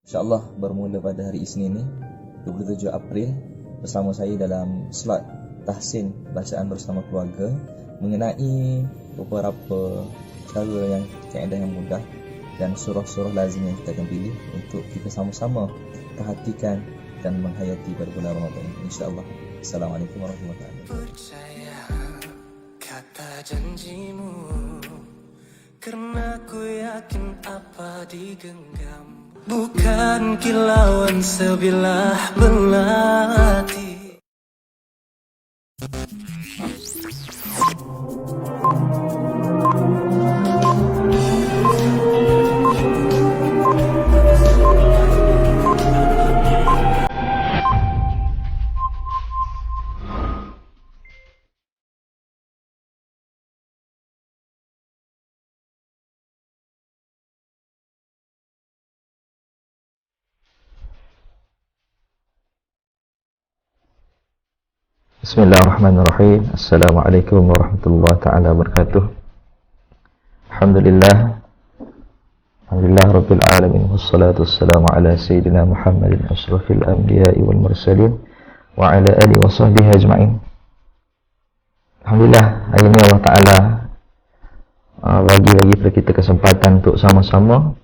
InsyaAllah bermula pada hari Isnin ni 27 April bersama saya dalam slot tahsin bacaan bersama keluarga mengenai beberapa cara yang kaedah yang mudah dan surah-surah lazim yang kita akan pilih untuk kita sama-sama perhatikan dan menghayati pada bulan Ramadan ini, insyaAllah. Assalamualaikum warahmatullahi wabarakatuh. Percaya kata janjimu, karena ku yakin apa digenggam bukan kilauan sebilah belati. Bismillahirrahmanirrahim. Assalamualaikum warahmatullahi ta'ala wabarakatuh. Alhamdulillah Rabbil alamin. Wassalatu wassalamu ala sayyidina Muhammadin ashrafil anbiya'i wal mursalin wa ala alihi wa sahbihi ajma'in. Alhamdulillah, hari ini Allah Ta'ala bagi kepada kita kesempatan untuk sama-sama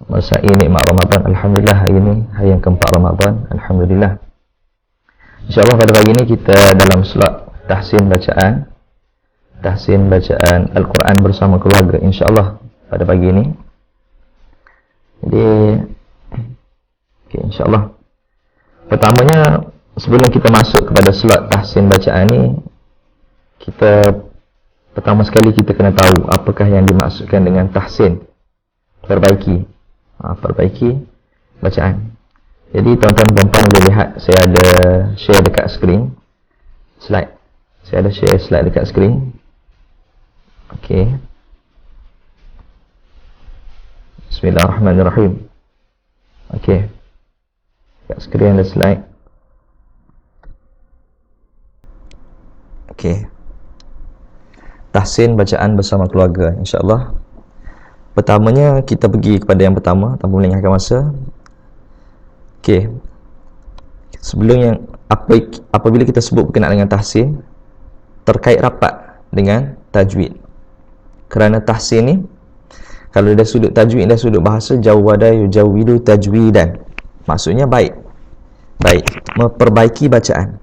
merasakan nikmat Ramadan. Alhamdulillah, hari ini hari yang keempat Ramadan. Alhamdulillah. InsyaAllah pada pagi ini kita dalam slot tahsin bacaan Al-Quran bersama keluarga, insyaAllah pada pagi ini. Jadi insyaAllah pertamanya, sebelum kita masuk kepada slot tahsin bacaan ini, kita pertama sekali kita kena tahu apakah yang dimaksudkan dengan tahsin, perbaiki bacaan. Jadi tuan-tuan dan puan boleh lihat, saya ada share dekat skrin slide. Saya ada share slide dekat skrin. Okey. Bismillahirrahmanirrahim. Okey. Dekat skrin ada slide. Okey. Tahsin bacaan bersama keluarga, insya-Allah. Pertamanya kita pergi kepada yang pertama tanpa melengahkan masa. Okey. Sebelum yang apabila kita sebut berkenaan dengan tahsin, terkait rapat dengan tajwid. Kerana tahsin ni, kalau dari sudut tajwid dan sudut bahasa, jawwada yujawwidu tajwidan, maksudnya baik, memperbaiki bacaan.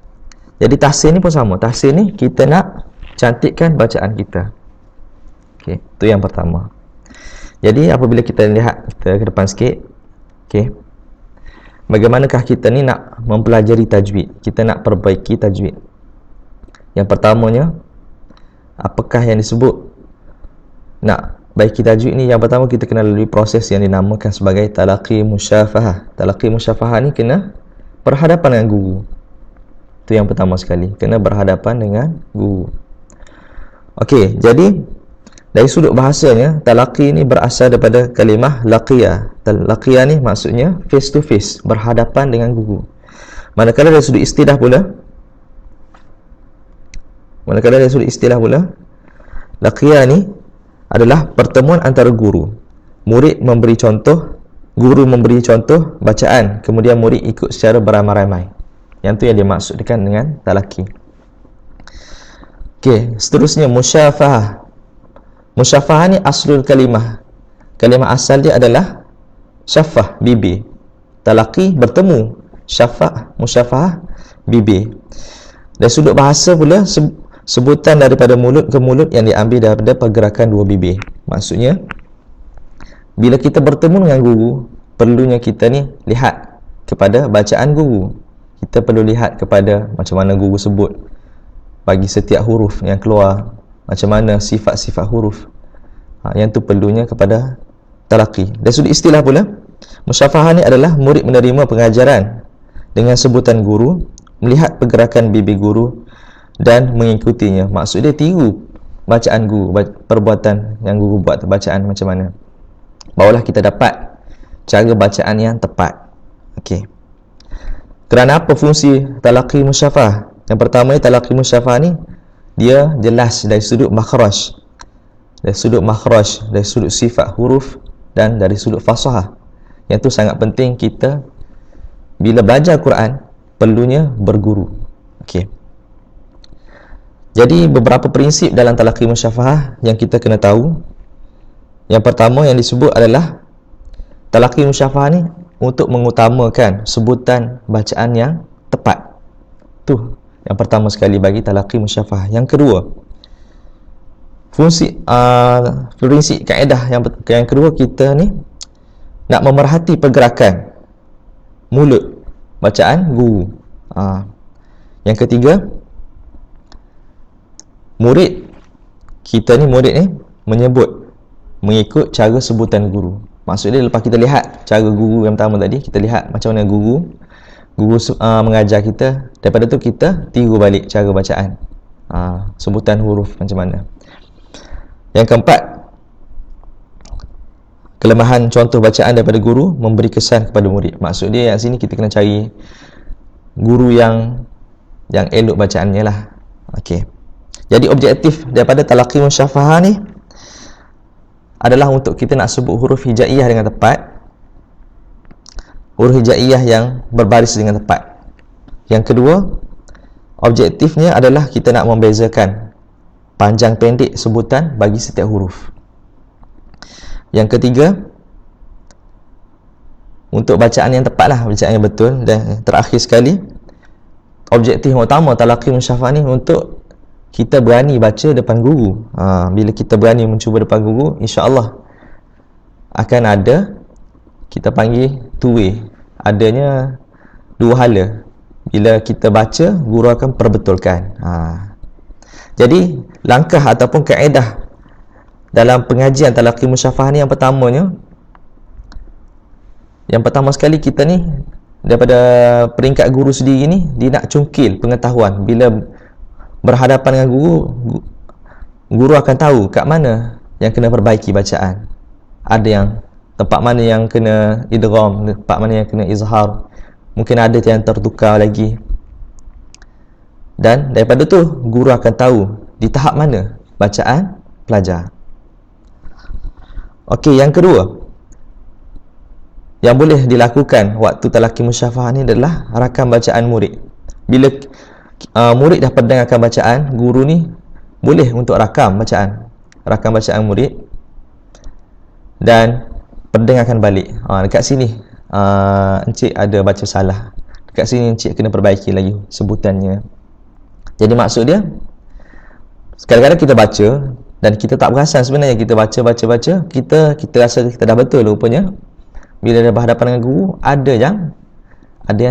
Jadi tahsin ni pun sama. Tahsin ni kita nak cantikkan bacaan kita. Okey, itu yang pertama. Jadi apabila kita lihat, kita ke depan sikit. Okey, bagaimanakah kita ni nak mempelajari tajwid? Kita nak perbaiki tajwid. Yang pertamanya, apakah yang disebut nak baiki tajwid ni? Yang pertama, kita kena lalui proses yang dinamakan sebagai talaqi musyafahah. Talaqi musyafahah ni kena berhadapan dengan guru. Itu yang pertama sekali, kena berhadapan dengan guru. Okey, jadi dari sudut bahasanya, talaqi ni berasal daripada kalimah laqiyah. Laqiyah ni maksudnya face to face, berhadapan dengan guru. Manakala dari sudut istilah pula, laqiyah ni adalah pertemuan antara guru. Murid memberi contoh, guru memberi contoh bacaan, kemudian murid ikut secara beramai-ramai. Yang tu yang dimaksudkan dengan talaqi. Okey, seterusnya musyafahah. Musyafahah ni aslul kalimah. Kalimah asal dia adalah syafah, bibir. Talaqi bertemu, musyafahah bibir. Dari sudut bahasa pula, sebutan daripada mulut ke mulut yang diambil daripada pergerakan dua bibir. Maksudnya, bila kita bertemu dengan guru, perlunya kita ni lihat kepada bacaan guru. Kita perlu lihat kepada macam mana guru sebut bagi setiap huruf yang keluar, macam mana sifat-sifat huruf. Yang tu perlunya kepada talaqi. Dari sudut istilah pula, musyafahah ni adalah murid menerima pengajaran dengan sebutan guru, melihat pergerakan bibir guru dan mengikutinya. Maksud dia tiru bacaan guru, perbuatan yang guru buat, bacaan macam mana. Barulah kita dapat cara bacaan yang tepat. Okey. Kerana apa fungsi talaqi musyafahah? Yang pertama, talaqi musyafahah ni dia jelas dari sudut makhraj, dari sudut sifat huruf dan dari sudut fasahah. Yang tu sangat penting, kita bila belajar Quran perlunya berguru. Okey. Jadi beberapa prinsip dalam talaqi musyafahah yang kita kena tahu. Yang pertama yang disebut adalah talaqi musyafahah ni untuk mengutamakan sebutan bacaan yang tepat. Tu yang pertama sekali bagi talaqi musyafahah. Yang kedua, prinsip kaedah yang kedua, kita ni nak memerhati pergerakan mulut bacaan guru. Yang ketiga, murid ni menyebut mengikut cara sebutan guru. Maksudnya lepas kita lihat cara guru yang pertama tadi, kita lihat macam mana guru mengajar kita, daripada tu kita tiru balik cara bacaan, sebutan huruf macam mana. Yang keempat, kelemahan contoh bacaan daripada guru memberi kesan kepada murid. Maksud dia yang sini kita kena cari guru yang elok bacaannya lah. Okey. Jadi objektif daripada talaqi musyafahah ni adalah untuk kita nak sebut huruf hijaiyah dengan tepat, huruf hijaiyah yang berbaris dengan tepat. Yang kedua, objektifnya adalah kita nak membezakan panjang pendek sebutan bagi setiap huruf. Yang ketiga, untuk bacaan yang tepat lah, bacaan yang betul. Dan terakhir sekali, objektif utama talaqi musyafahah ni untuk kita berani baca depan guru. Bila kita berani mencuba depan guru, insya-Allah akan ada, kita panggil two way, adanya dua hala. Bila kita baca, guru akan perbetulkan. Jadi langkah ataupun kaedah dalam pengajian talaqi musyafahah ni, yang pertama sekali, kita ni daripada peringkat guru sendiri ni, dia nak cungkil pengetahuan. Bila berhadapan dengan guru akan tahu kat mana yang kena perbaiki bacaan. Ada yang tempat mana yang kena idgham, tempat mana yang kena izhar, mungkin ada yang tertukar lagi. Dan daripada tu guru akan tahu di tahap mana bacaan pelajar. Okey, yang kedua yang boleh dilakukan waktu talaqi musyafahah ni adalah rakam bacaan murid. Bila murid dah pendengarkan bacaan, guru ni boleh untuk rakam bacaan murid dan pendengarkan balik. Dekat sini encik ada baca salah, dekat sini encik kena perbaiki lagi sebutannya. Jadi maksud dia, kadang-kadang kita baca dan kita tak perasan sebenarnya, kita baca, kita rasa kita dah betul, rupanya bila dah berhadapan dengan guru, ada yang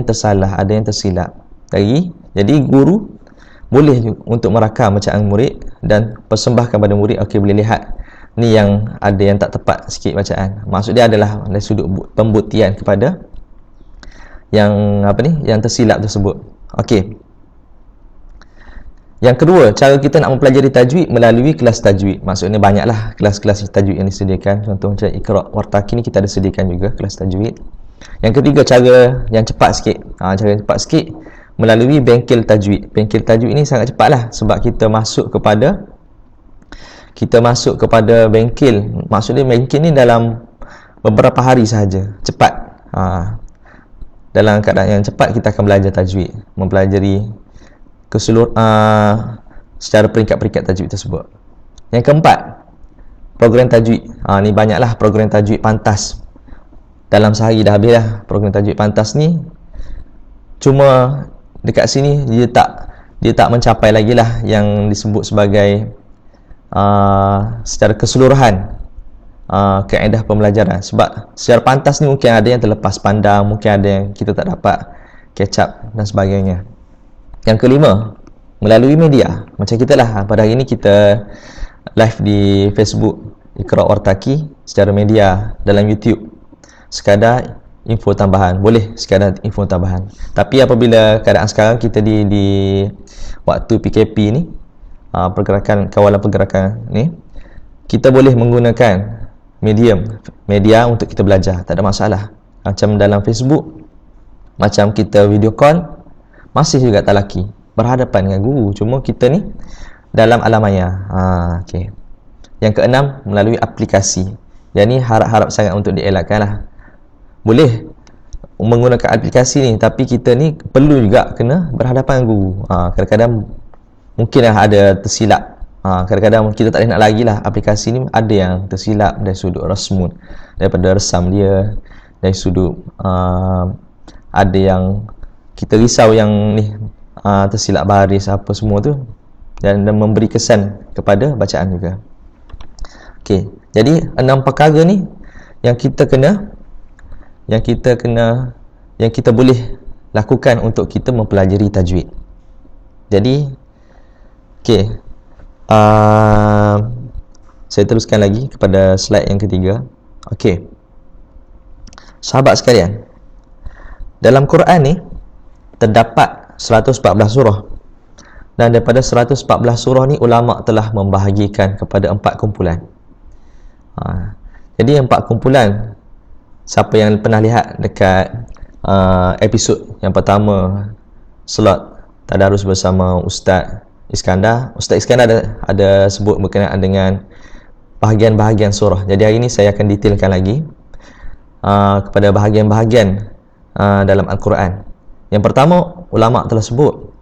tersalah, ada yang tersilap lagi. Jadi guru boleh untuk merakam bacaan murid dan persembahkan pada murid. Okey, boleh lihat ni yang ada yang tak tepat sikit bacaan. Maksud dia adalah dari sudut pembuktian kepada yang tersilap tersebut. Okey. Yang kedua, cara kita nak mempelajari tajwid melalui kelas tajwid. Maksudnya banyaklah kelas-kelas tajwid yang disediakan. Contoh macam Iqra Wartaqi ni kita ada sediakan juga kelas tajwid. Yang ketiga, cara yang cepat sikit. Cara yang cepat sikit melalui bengkel tajwid. Bengkel tajwid ni sangat cepatlah sebab kita masuk kepada bengkel. Maksudnya bengkel ni dalam beberapa hari sahaja, cepat. Dalam keadaan yang cepat kita akan belajar tajwid, mempelajari secara peringkat-peringkat tajwid tersebut. Yang keempat, program tajwid. Ni banyaklah program tajwid pantas. Dalam sehari dah habis lah program tajwid pantas ni. Cuma dekat sini dia tak mencapai lagi lah yang disebut sebagai secara keseluruhan kaedah pembelajaran. Sebab secara pantas ni mungkin ada yang terlepas pandang, mungkin ada yang kita tak dapat catch up dan sebagainya. Yang kelima, melalui media. Macam kita lah, pada hari ni kita live di Facebook Iqra Wartaqi secara media, dalam YouTube sekadar info tambahan, boleh sekadar info tambahan. Tapi apabila keadaan sekarang kita di waktu PKP ni, kawalan pergerakan ni, kita boleh menggunakan media untuk kita belajar, tak ada masalah. Macam dalam Facebook, macam kita video call, masih juga talaqi berhadapan dengan guru, cuma kita ni dalam alam maya. Okay. Yang keenam, melalui aplikasi. Yang ni harap-harap sangat untuk dielakkan lah. boleh menggunakan aplikasi ni, tapi kita ni perlu juga kena berhadapan dengan guru. Kadang-kadang mungkinlah ada tersilap. Kadang-kadang kita tak boleh nak lagi lah, aplikasi ni ada yang tersilap dari sudut rasmun, daripada resam dia, dari sudut ada yang kita risau yang ni tersilap baris apa semua tu, dan memberi kesan kepada bacaan juga. Okey, jadi 6 perkara ni yang kita boleh lakukan untuk kita mempelajari tajwid. Jadi okey, saya teruskan lagi kepada slide yang ketiga. Okey, sahabat sekalian, dalam Quran ni terdapat 114 surah, dan daripada 114 surah ni ulama telah membahagikan kepada 4 kumpulan. Jadi 4 kumpulan, siapa yang pernah lihat dekat episod yang pertama slot tadarus bersama Ustaz Iskandar ada sebut berkenaan dengan bahagian-bahagian surah. Jadi hari ini saya akan detailkan lagi kepada bahagian-bahagian dalam Al-Quran. Yang pertama, ulama telah sebut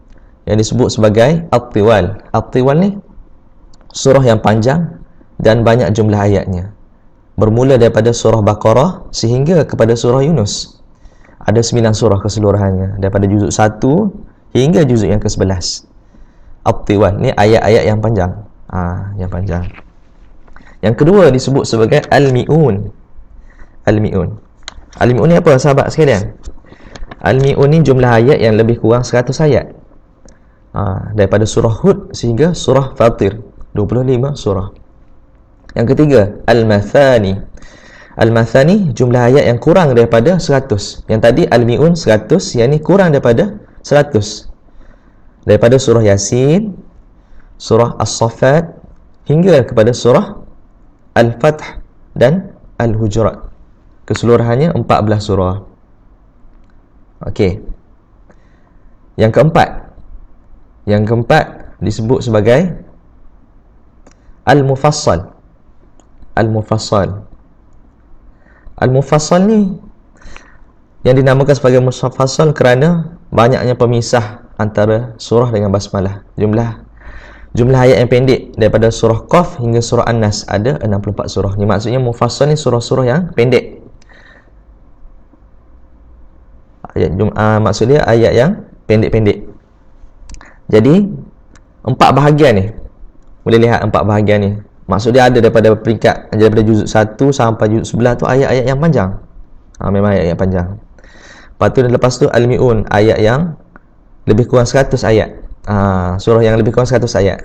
yang disebut sebagai At-Tiwal. At-Tiwal ni surah yang panjang dan banyak jumlah ayatnya, bermula daripada surah Baqarah sehingga kepada surah Yunus. Ada 9 surah keseluruhannya, daripada juzuk 1 hingga juzuk yang ke-11. At-Tiwal ni ayat-ayat yang panjang. Yang panjang. Yang kedua disebut sebagai Al-Mi'un. Al-Mi'un. Al-Mi'un ni apa sahabat sekalian? Al-Mi'un ni jumlah ayat yang lebih kurang 100 ayat. Daripada surah Hud sehingga surah Fatir, 25 surah. Yang ketiga, Al-Mathani. Al-Mathani jumlah ayat yang kurang daripada 100. Yang tadi Al-Mi'un 100, yang ni kurang daripada 100. Daripada surah Yasin, surah As-Saffat hingga kepada surah Al-Fath dan Al-Hujurat. Keseluruhannya 14 surah. Okey. Yang keempat disebut sebagai Al-Mufassal. Al-Mufassal. Al-Mufassal ni yang dinamakan sebagai Mufassal kerana banyaknya pemisah antara surah dengan basmalah. Jumlah ayat yang pendek daripada surah Qaf hingga surah An-Nas ada 64 surah. Ni maksudnya Mufassal ni surah-surah yang pendek. Maksud dia ayat yang pendek-pendek. Jadi 4 bahagian ni, boleh lihat 4 bahagian ni. Maksud dia ada daripada peringkat, daripada juzuk 1 sampai juzuk 11 tu ayat-ayat yang panjang. Memang ayat yang panjang. Lepas tu Al-Mi'un, ayat yang lebih kurang 100 ayat. Surah yang lebih kurang 100 ayat.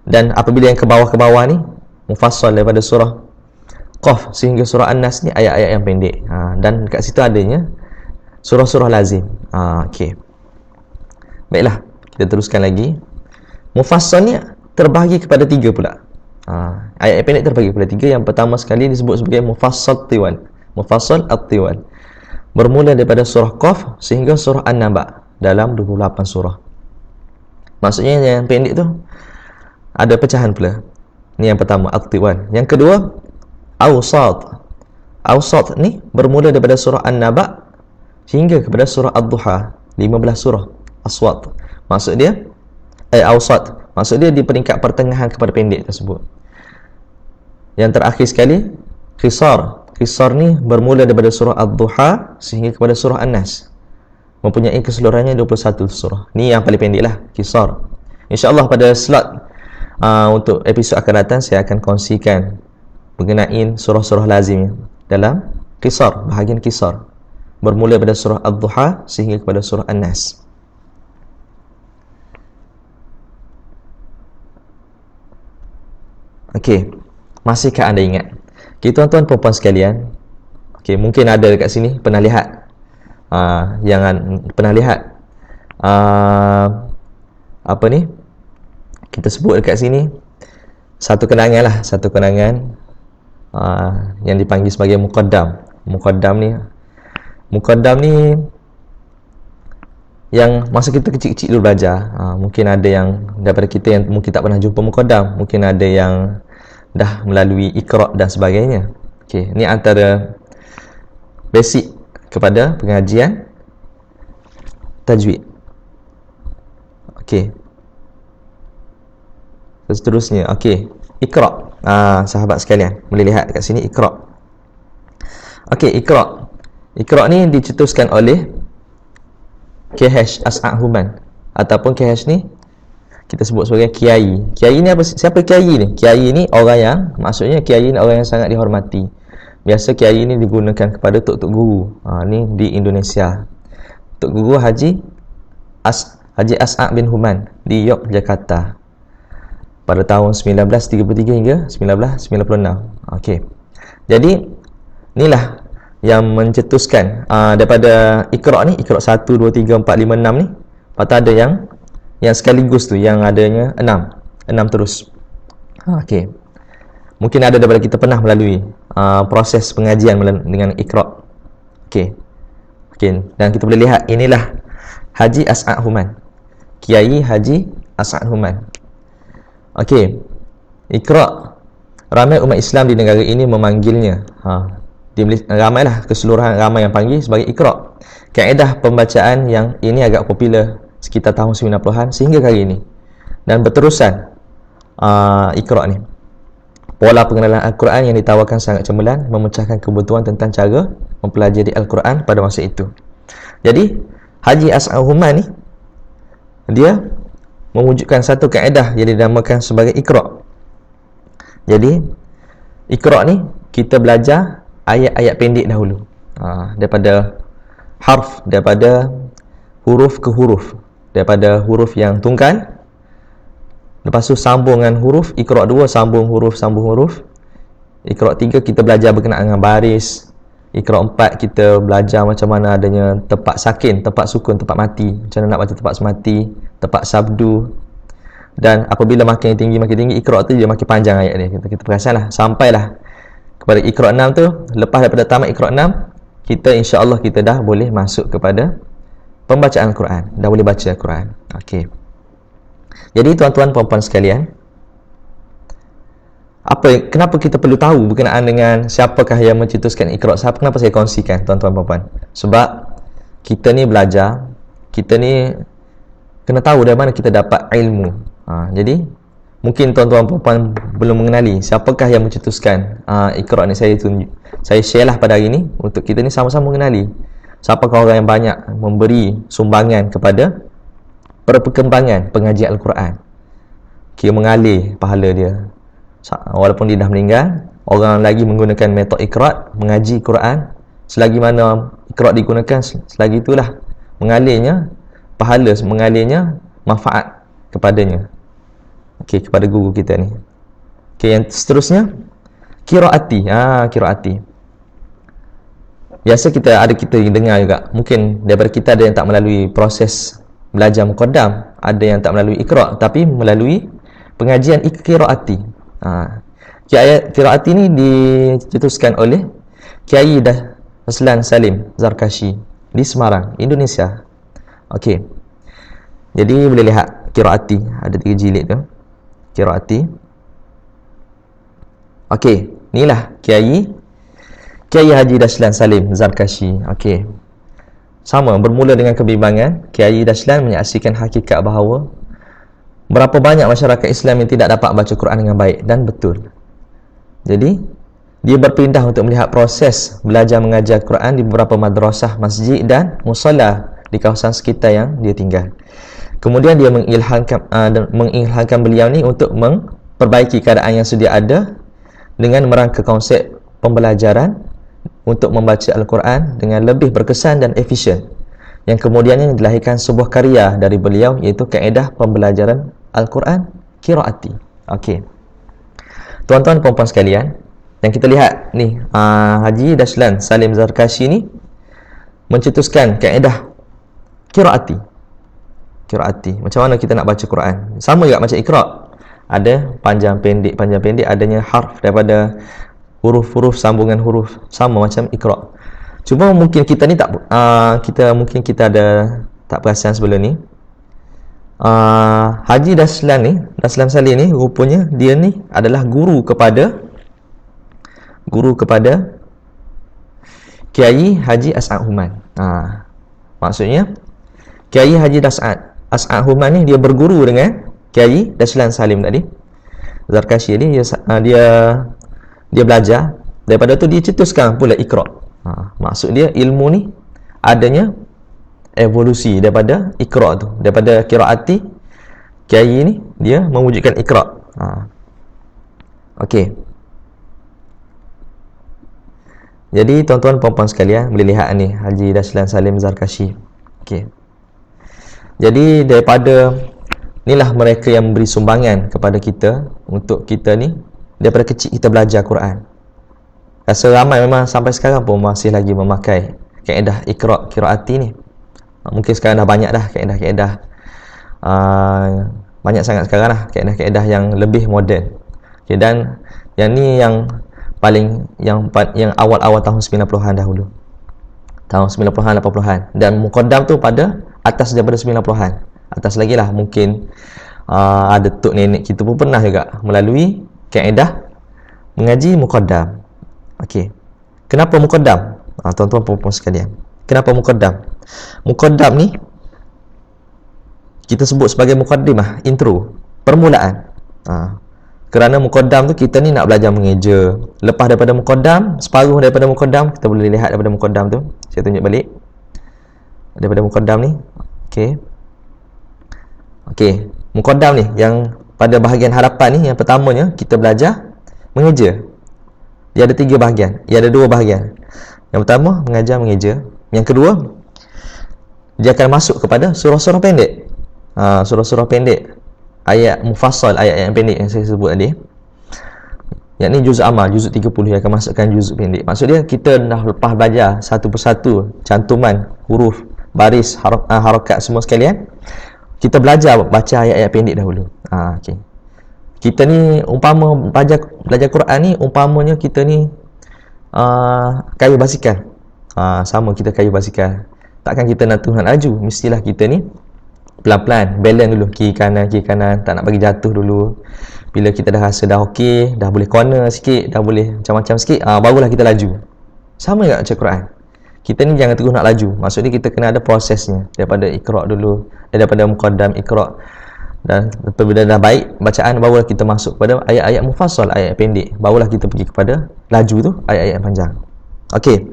Dan apabila yang ke bawah ni, Mufassal daripada surah Qaf sehingga surah An-Nas ni ayat-ayat yang pendek. Dan kat situ adanya surah-surah lazim. Okey. Baiklah, kita teruskan lagi. Mufassal ni terbahagi kepada 3 pula. Ayat pendek terbahagi kepada 3. Yang pertama sekali disebut sebagai Mufassal Tiwal. Mufassal At-Tiwal. Bermula daripada surah Qaf sehingga surah An-Naba dalam 28 surah. Maksudnya yang pendek tu ada pecahan pula. Ni yang pertama, At-Tiwal. Yang kedua, Awsat. Awsat ni bermula daripada surah An-Naba hingga kepada surah Ad-Duha, 15 surah. Aswat. Maksud dia Awsat. Maksud dia di peringkat pertengahan kepada pendek tersebut. Yang terakhir sekali, Qisar. Qisar ni bermula daripada surah Ad-Duha sehingga kepada surah An-Nas. Mempunyai keseluruhannya 21 surah. Ni yang paling pendek lah, Qisar. InsyaAllah pada slot untuk episod akan datang saya akan kongsikan mengenai surah-surah lazim dalam Qisar, bahagian Qisar. Bermula daripada surah Ad-Duha sehingga kepada surah An-Nas. Okey, masihkah anda ingat? Okay, tuan-tuan perempuan sekalian, okay, mungkin ada dekat sini pernah lihat yang pernah lihat apa ni kita sebut dekat sini satu kenangan lah, satu kenangan yang dipanggil sebagai muqaddam. Muqaddam ni yang masa kita kecil-kecil dulu belajar. Mungkin ada yang daripada kita yang mungkin tak pernah jumpa muqaddam, mungkin ada yang dah melalui Iqra dan sebagainya. Okey, ni antara basic kepada pengajian tajwid. Okey. Seterusnya, okey, Iqra. Sahabat sekalian, boleh lihat kat sini Iqra. Okey, Iqra. Iqra ni dicetuskan oleh KH As'ad Human, ataupun KH ni kita sebut sebagai kiai. Kiai ni apa? Siapa kiai ni? Kiai ni orang yang, maksudnya kiai ni orang yang sangat dihormati. Biasa kiai ni digunakan kepada tok-tok guru. Ni di Indonesia. Tok guru Haji As'ad bin Human di Yogyakarta pada tahun 1933 hingga 1996. Okey. Jadi inilah yang mencetuskan daripada Iqra ni, Iqra 1 2 3 4 5 6 ni. Lepas tu ada yang sekaligus tu, yang adanya 6 terus. Okey. Mungkin ada daripada kita pernah melalui proses pengajian dengan Iqra. Okey. Dan kita boleh lihat inilah Haji As'ad Human, Kiai Haji As'ad Human. Okey. Iqra, ramai umat Islam di negara ini memanggilnya, ramailah, keseluruhan ramai yang panggil sebagai Iqra. Kaedah pembacaan yang ini agak popular sekitar tahun 90-an sehingga kali ini, dan berterusan. Iqra ni, pola pengenalan Al-Quran yang ditawarkan sangat cemerlang, memecahkan kebutuhan tentang cara mempelajari Al-Quran pada masa itu. Jadi Haji As'ad Human ni, dia mewujudkan satu kaedah yang dinamakan sebagai Iqra. Jadi Iqra ni kita belajar ayat-ayat pendek dahulu, daripada harf, daripada huruf ke huruf, daripada huruf yang tunggal, lepas tu sambungan huruf. Iqra 2 sambung huruf. Iqra 3 kita belajar berkenaan dengan baris. Iqra 4 kita belajar macam mana adanya tepat sakin, tepat sukun, tepat mati, macam mana nak baca tepat semati, tepat sabdu. Dan apabila makin tinggi Iqra tu dia makin panjang ayat dia. Kita perasan lah, sampailah kepada Iqra 6 tu. Lepas daripada tamat Iqra 6, kita insya-Allah kita dah boleh masuk kepada pembacaan Al-Quran, dah boleh baca Al-Quran. Okey. Jadi tuan-tuan puan-puan sekalian, kenapa kita perlu tahu berkenaan dengan siapakah yang mencetuskan Iqra? Kenapa saya kongsikan, tuan-tuan puan-puan? Sebab kita ni belajar, kita ni kena tahu dari mana kita dapat ilmu. Jadi mungkin tuan-tuan puan-puan belum mengenali siapakah yang mencetuskan Iqra ni. Saya share lah pada hari ini untuk kita ni sama-sama mengenali siapakah orang yang banyak memberi sumbangan kepada perkembangan pengajian Al-Quran. Kira mengalir pahala dia. Walaupun dia dah meninggal, orang lagi menggunakan metod Iqra, mengaji Quran. Selagi mana Iqra digunakan, selagi itulah mengalirnya pahala, mengalirnya manfaat kepadanya. Okey, kepada guru kita ni. Okey, yang seterusnya qiraati. Qiraati. Biasa kita dengar juga, mungkin daripada kita ada yang tak melalui proses belajar muqaddam, ada yang tak melalui Iqra, tapi melalui pengajian qiraati. Qiraati ni dicetuskan oleh Kiai Daslan Salim Zarkashi di Semarang, Indonesia. Okey. Jadi boleh lihat qiraati, ada 3 jilid tu. Qiraati. Okey, inilah Kiai Haji Daslan Salim Zarkashi. Okey. Sama, bermula dengan kebimbangan, Kiai Daslan menyaksikan hakikat bahawa berapa banyak masyarakat Islam yang tidak dapat baca Quran dengan baik dan betul. Jadi dia berpindah untuk melihat proses belajar mengajar Quran di beberapa madrasah, masjid dan musalla di kawasan sekitar yang dia tinggal. Kemudian dia mengilhamkan beliau ni untuk memperbaiki keadaan yang sedia ada dengan merangka konsep pembelajaran untuk membaca Al-Quran dengan lebih berkesan dan efisien, yang kemudiannya dilahirkan sebuah karya dari beliau, iaitu kaedah pembelajaran Al-Quran qiraati. Okey. Tuan-tuan puan-puan sekalian, yang kita lihat ni, Haji Daslan Salim Zarkashi ni mencetuskan kaedah qiraati. Macam mana kita nak baca Quran? Sama juga macam Iqra. Ada panjang pendek, adanya harf daripada huruf-huruf, sambungan huruf, sama macam Iqra. Cuma mungkin kita ni tak perasan sebelum ni. Haji Daslan Salim ni rupanya dia ni adalah guru kepada Kiai Haji As'ad Human. Maksudnya Kiai Haji As'ad Human ni dia berguru dengan Kiai Daslan Salim tadi, Zarkashi ni. Dia belajar, daripada tu dia cetuskan pula Iqra. Maksud dia ilmu ni adanya evolusi daripada Iqra tu, daripada qiraati Kiai ni dia mewujudkan Iqra. Okey. Jadi tuan-tuan puan-puan sekalian boleh lihat ni Haji Daslan Salim Zarkashi. Okey. Jadi daripada inilah mereka yang memberi sumbangan kepada kita untuk kita ni daripada kecil kita belajar Quran. Rasa ramai memang sampai sekarang pun masih lagi memakai kaedah Iqra qiraati ni. Mungkin sekarang dah banyak dah kaedah-kaedah, banyak sangat sekarang lah kaedah-kaedah yang lebih moden. Okay, dan yang ni yang paling yang awal-awal tahun 90-an dahulu, tahun 90-an 80-an, dan muqaddam tu pada atas daripada 90-an, atas lagi lah. Mungkin ada tok nenek kita pun pernah juga melalui kaedah mengaji muqaddam. Okey, kenapa muqaddam? Tuan-tuan puan-puan sekalian, kenapa muqaddam? Muqaddam ni kita sebut sebagai muqaddimah, intro, permulaan. Kerana muqaddam tu kita ni nak belajar mengeja. Lepas daripada muqaddam, separuh daripada muqaddam, kita boleh lihat daripada muqaddam tu. Saya tunjuk balik daripada muqaddam ni. Okey, muqaddam ni yang pada bahagian hadapan ni, yang pertamanya kita belajar mengeja. Dia ada 3 bahagian. Dia ada 2 bahagian. Yang pertama mengajar mengeja. Yang kedua, dia akan masuk kepada surah-surah pendek. Surah-surah pendek, ayat mufassal, ayat yang pendek yang saya sebut tadi. Yang ni juz amal, juz 30, yang akan masukkan juz pendek. Maksud dia kita dah lepas belajar satu persatu cantuman huruf, baris, harakat semua sekalian, kita belajar baca ayat-ayat pendek dahulu. Okey. Kita ni umpama belajar Quran ni, umpamanya kita ni kayu basikal. Sama kita kayu basikal. Takkan kita nak laju, mestilah kita ni pelan-pelan, balance dulu, kiri kanan, tak nak bagi jatuh dulu. Bila kita dah rasa dah okey, dah boleh corner sikit, dah boleh macam-macam sikit, barulah kita laju. Sama juga baca Quran. Kita ni jangan terus nak laju. Maksudnya kita kena ada prosesnya, daripada Iqra dulu, daripada muqaddam Iqra, dan apabila dah baik bacaan, barulah kita masuk pada ayat-ayat mufassal, ayat pendek, barulah kita pergi kepada laju tu, ayat-ayat panjang. Okey.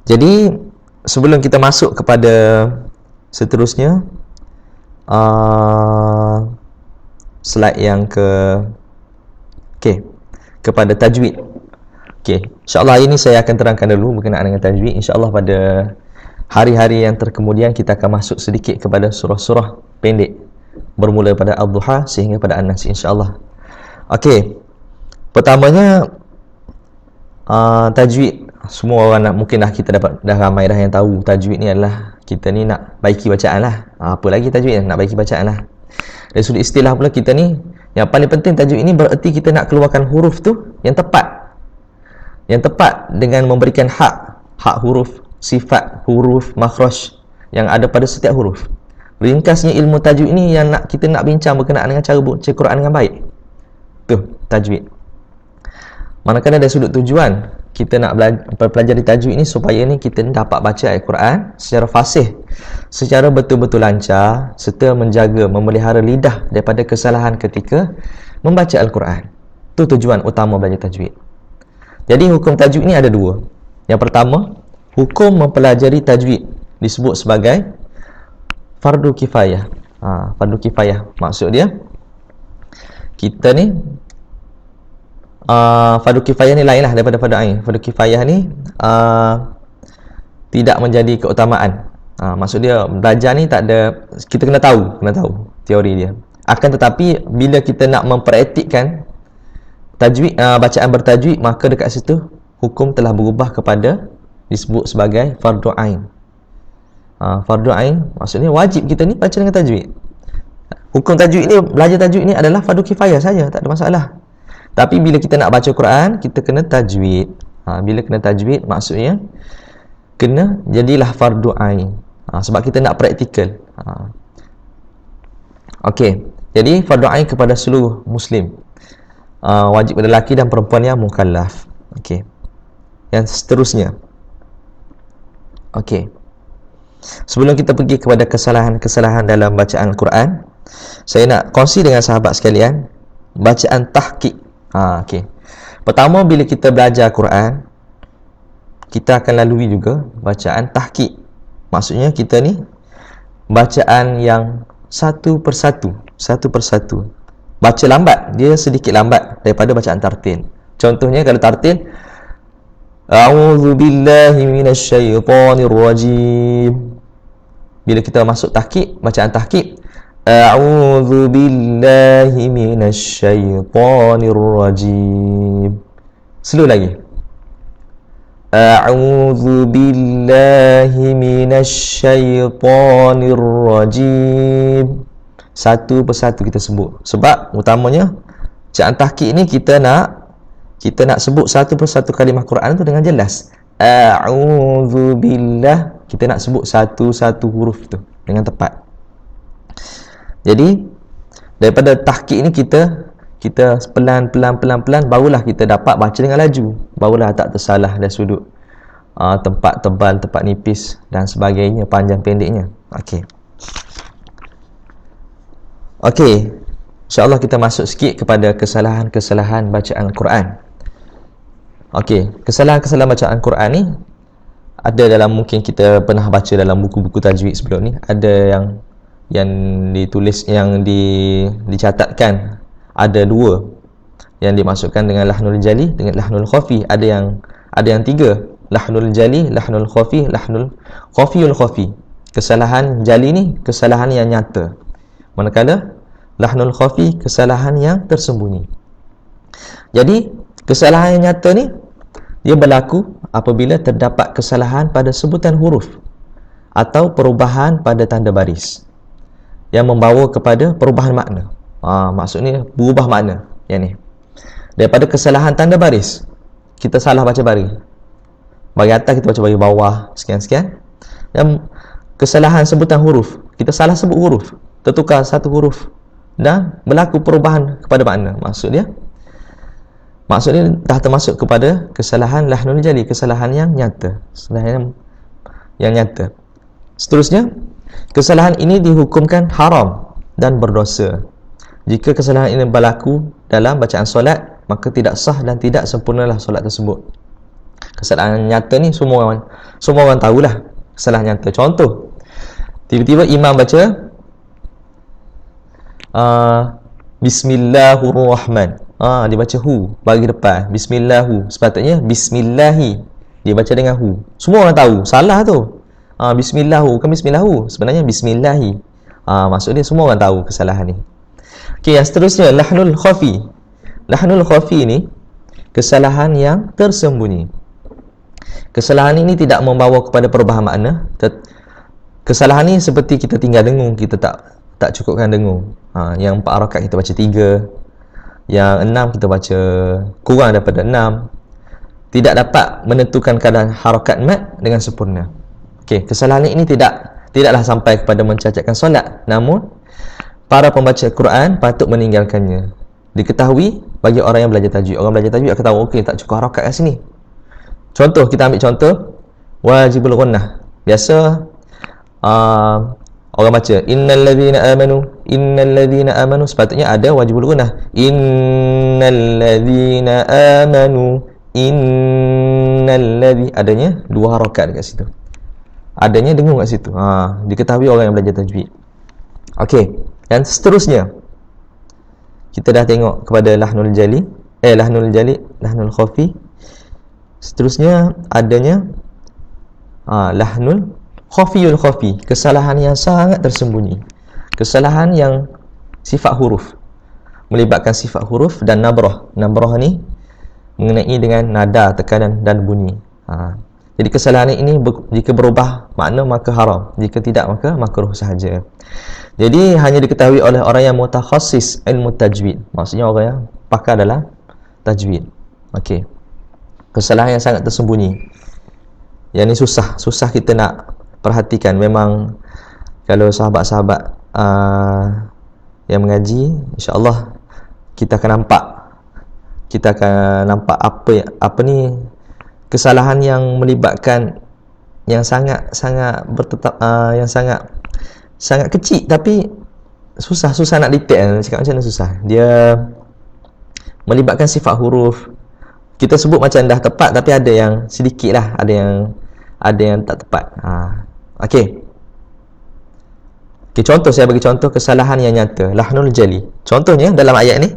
Jadi sebelum kita masuk kepada seterusnya, slide yang kepada tajwid. InsyaAllah hari ini saya akan terangkan dulu berkenaan dengan tajwid. InsyaAllah pada hari-hari yang terkemudian kita akan masuk sedikit kepada surah-surah pendek, bermula pada Ad-Duha sehingga pada An-Nas, insyaAllah. Pertamanya tajwid. Semua orang mungkin dah ramai dah yang tahu tajwid ni adalah kita ni nak baiki bacaan lah. Apa lagi tajwid, nak baiki bacaan lah. Dari sudut istilah pula, kita ni yang paling penting tajwid ni bererti kita nak keluarkan huruf tu yang tepat, dengan memberikan hak huruf, sifat huruf, makhraj yang ada pada setiap huruf. Ringkasnya ilmu tajwid ni yang kita nak bincang berkenaan dengan cara baca Quran dengan baik. Tu tajwid. Manakala dari sudut tujuan kita nak pelajari tajwid ni supaya ni kita dapat baca ayat Quran secara fasih, secara betul-betul lancar, serta menjaga, memelihara lidah daripada kesalahan ketika membaca Al-Quran. Itu tujuan utama belajar tajwid. Jadi hukum tajwid ni ada 2. Yang pertama, hukum mempelajari tajwid disebut sebagai fardu kifayah. Fardu kifayah maksud dia kita ni fardu kifayah ni lain lah daripada fardu ain. Fardu kifayah ni tidak menjadi keutamaan. Maksud dia belajar ni tak ada, kita kena tahu teori dia. Akan tetapi bila kita nak mempraktikkan tajwid, bacaan bertajwid, maka dekat situ hukum telah berubah kepada disebut sebagai fardu ain. Fardu ain maksudnya wajib kita ni baca dengan tajwid. Hukum tajwid ni, belajar tajwid ni adalah fardu kifayah saja, tak ada masalah. Tapi bila kita nak baca Quran, kita kena tajwid. Bila kena tajwid, maksudnya kena jadilah fardu ain. Sebab kita nak praktikal. Jadi fardu ain kepada seluruh Muslim. Wajib pada lelaki dan perempuan yang mukallaf. yang seterusnya. Okey. Sebelum kita pergi kepada kesalahan-kesalahan dalam bacaan Al-Quran, saya nak kongsi dengan sahabat sekalian bacaan tahqiq. Okey. Pertama, bila kita belajar Quran, kita akan lalui juga bacaan tahqiq. Maksudnya kita ni bacaan yang satu persatu. Baca lambat, dia sedikit lambat daripada bacaan tartil. Contohnya kalau tartil, A'udzu billahi minasyaitonir rajim. Bila kita masuk tahqiq, bacaan tahqiq, A'udzu billahi minasyaitonir rajim. Slow lagi. A'udzu billahi minasyaitonir rajim. Satu persatu kita sebut. Sebab utamanya bacaan tahqiq ni kita nak sebut satu persatu kalimah Quran tu dengan jelas. A'udzu billah, kita nak sebut satu-satu huruf tu dengan tepat. Jadi daripada tahqiq ni kita pelan-pelan barulah kita dapat baca dengan laju, barulah tak tersalah dari sudut tempat tebal, tempat nipis dan sebagainya, panjang pendeknya. Okey, insya-Allah kita masuk sikit kepada kesalahan-kesalahan bacaan Quran. Okey, kesalahan-kesalahan bacaan Quran ni ada dalam, mungkin kita pernah baca dalam buku-buku tajwid sebelum ni, ada yang ditulis, yang dicatatkan, ada dua yang dimasukkan dengan lahnul jali dengan lahnul khafi. Ada yang tiga, lahnul jali, lahnul khafi, lahnul khafiyul khafi. Kesalahan jali ni kesalahan yang nyata, manakala lahnul khafi kesalahan yang tersembunyi. Jadi kesalahan yang nyata ni dia berlaku apabila terdapat kesalahan pada sebutan huruf atau perubahan pada tanda baris yang membawa kepada perubahan makna. Maksudnya berubah makna yang ni. Daripada kesalahan tanda baris, kita salah baca baris, bagi atas kita baca bagi bawah, sekian-sekian. Dan kesalahan sebutan huruf, kita salah sebut huruf, tertukar satu huruf dan berlaku perubahan kepada makna. Maksudnya dah termasuk kepada kesalahan lahnul jali, kesalahan yang nyata, kesalahan yang nyata. Seterusnya, kesalahan ini dihukumkan haram dan berdosa. Jika kesalahan ini berlaku dalam bacaan solat, maka tidak sah dan tidak sempurnalah solat tersebut. Kesalahan nyata ni semua orang tahulah kesalahan nyata. Contoh, tiba-tiba imam baca Bismillahirrahman, dia baca hu bagi depan, Bismillahu, sepatutnya Bismillahi, dia baca dengan hu. Semua orang tahu, salah tu. Bismillahu, bukan Bismillahu, sebenarnya Bismillahi. Maksud dia semua orang tahu kesalahan ni. Okey, yang seterusnya lahnul khafi. Lahnul khafi ni kesalahan yang tersembunyi. Kesalahan ini tidak membawa kepada perubahan makna. Kesalahan ni seperti kita tinggal dengung, kita tak cukupkan dengung. Yang 4 rakaat kita baca 3, yang 6 kita baca kurang daripada 6, tidak dapat menentukan keadaan harakat mat dengan sempurna. Okey, kesalahan ini tidaklah sampai kepada mencacatkan solat, namun para pembaca Quran patut meninggalkannya. Diketahui bagi orang yang belajar tajwid. Orang belajar tajwid akan tahu, okey, tak cukup harakat kat sini. Contoh, kita ambil contoh wajibul ghunnah. Biasa orang baca innal ladzina amanu, sepatutnya ada wajibul ghunnah. Innal ladzina amanu, adanya 2 harakat dekat situ. Adanya dengung kat situ. Diketahui orang yang belajar tajwid. Okey, dan seterusnya kita dah tengok kepada lahnul jali, lahnul khafi. Seterusnya adanya lahnul khafiyul khafi, kesalahan yang sangat tersembunyi, kesalahan yang sifat huruf, melibatkan sifat huruf dan nabrah. Nabrah ni mengenai dengan nada, tekanan dan bunyi. Jadi kesalahan ini jika berubah makna maka haram, jika tidak maka makruh sahaja. Jadi hanya diketahui oleh orang yang mutakhassis ilmu tajwid, maksudnya orang yang pakar dalam tajwid. Okey, kesalahan yang sangat tersembunyi, yang ni susah kita nak perhatikan. Memang kalau sahabat-sahabat yang mengaji, insya-Allah kita akan nampak apa ni kesalahan yang melibatkan yang sangat yang sangat kecil tapi susah nak detect. Cakap macam mana susah? Dia melibatkan sifat huruf. Kita sebut macam dah tepat tapi ada yang sedikit lah, ada yang tak tepat. Okey. Contoh, saya bagi contoh kesalahan yang nyata, lahnul jali. Contohnya dalam ayat ni,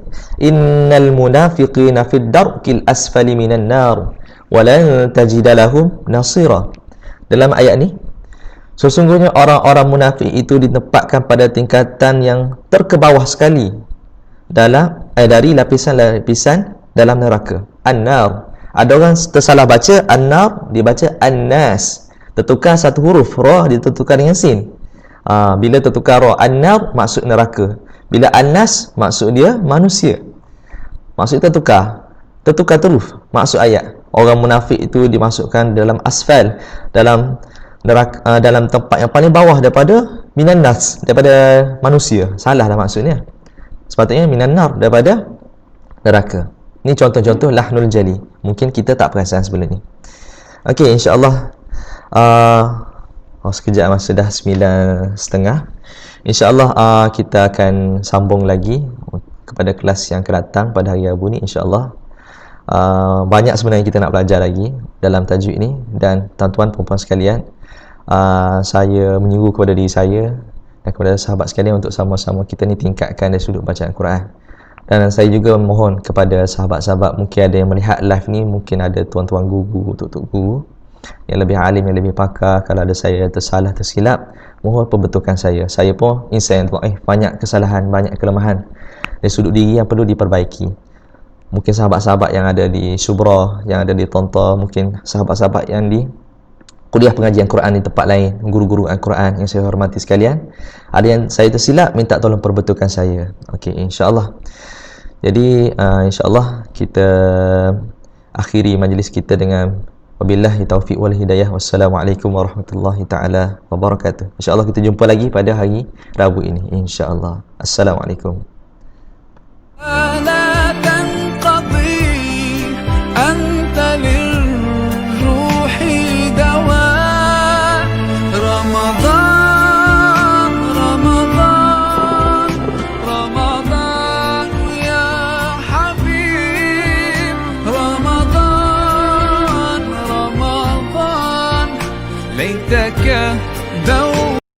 innal munafiqina fid darkil asfali minan nar wa lan tajida lahum nasira. Dalam ayat ni, sesungguhnya orang-orang munafik itu ditempatkan pada tingkatan yang terkebawah sekali dari lapisan-lapisan dalam neraka. An-nar. Ada orang tersalah baca an-nar, dia baca an-nas. Tertukar satu huruf, ra ditertukar dengan sin. Bila tertukar ra, an-nar maksud neraka. Bila an-nas maksud dia manusia. Maksud tertukar terus maksud ayat. Orang munafik itu dimasukkan dalam asfal, dalam neraka, dalam tempat yang paling bawah daripada minan nas, daripada manusia. Salah dah maksudnya. Sepatutnya minan nar, daripada neraka. Ini contoh-contoh lahnul jali. Mungkin kita tak perasan sebelum ni. Okey, insya-Allah sekejap masa dah 9.30. InsyaAllah kita akan sambung lagi kepada kelas yang akan datang pada hari Rabu ni, insyaAllah. Banyak sebenarnya kita nak belajar lagi dalam tajwid ni. Dan tuan-tuan perempuan sekalian, saya menyuruh kepada diri saya dan kepada sahabat sekalian untuk sama-sama kita ni tingkatkan dari sudut bacaan Quran. Dan saya juga mohon kepada sahabat-sahabat, mungkin ada yang melihat live ni, mungkin ada tuan-tuan guru, tuk-tuk guru yang lebih alim, yang lebih pakar. Kalau ada saya tersalah, tersilap, mohon perbetulkan saya. Saya pun insan yang banyak kesalahan, banyak kelemahan dari sudut diri yang perlu diperbaiki. Mungkin sahabat-sahabat yang ada di Syubra, yang ada di Tonta, mungkin sahabat-sahabat yang di kuliah pengajian Quran di tempat lain, guru-guru Al-Quran yang saya hormati sekalian, ada yang saya tersilap, minta tolong perbetulkan saya. Okey, insya-Allah. Jadi insya-Allah kita akhiri majlis kita dengan wabillahi taufiq wal hidayah. Wassalamualaikum warahmatullahi taala wabarakatuh. Insya-Allah kita jumpa lagi pada hari Rabu ini, insya-Allah. Assalamualaikum. ليتك